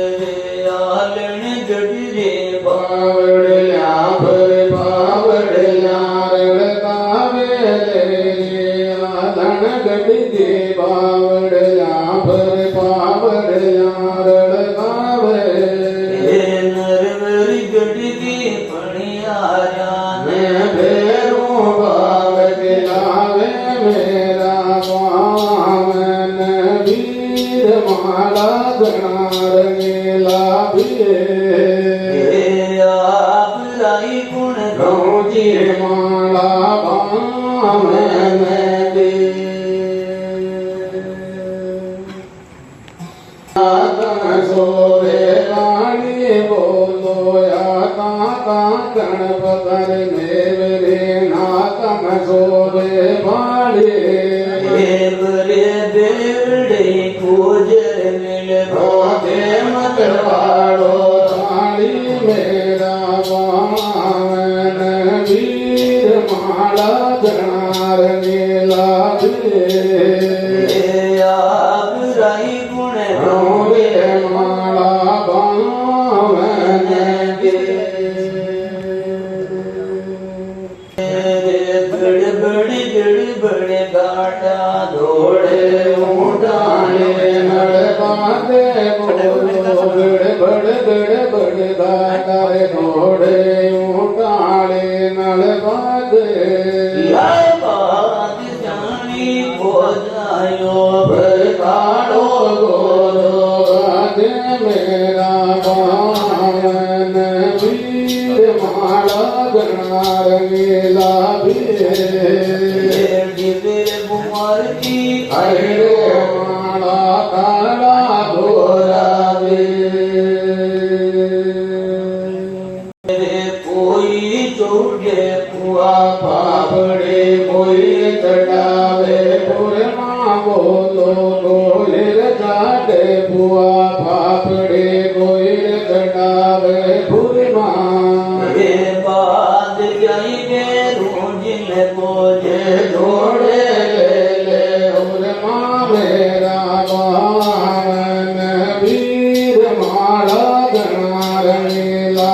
Alan गडरे बावड़ल्या भर बावड़ल्या रड़कावे Alan गडरे बावड़ल्या भर बावड़ल्या रड़कावे नरवर गडगे पणियारा ने भेरो बाव दिलावे मेरा पावन वीर माला गणार गेला आप लाई गुण गौजी माला पावन दे सोरे रानी बोलो या काका गणपतर मेरे नाकम सोरे माले रे बेवड़े कोजर मिल भोगे मतवाड़ो ताली मेरा पावन वीर माला गणार गेला आप राई गुण ढोगे माला पावन गड़बड़ गाटा दौड़े उठाने नड़काते गड़बड़ गाटा दौड़े उठाने नड़काते बात जानी हो जायो भरकाड़ो गोरो गाते मेरा पावन वीर माला गणार गेला कुमार की अरे माला काला घोरा कोई चौड़े पुआ पापड़े कोई चढ़ावे पुरमा बोलो गोलेर चाटे पुआ पापड़े कोई चढ़ावे पुरमा बाद जाई के रोजिन बोले जोड़े मेरा पावन वीर माला गणार गेला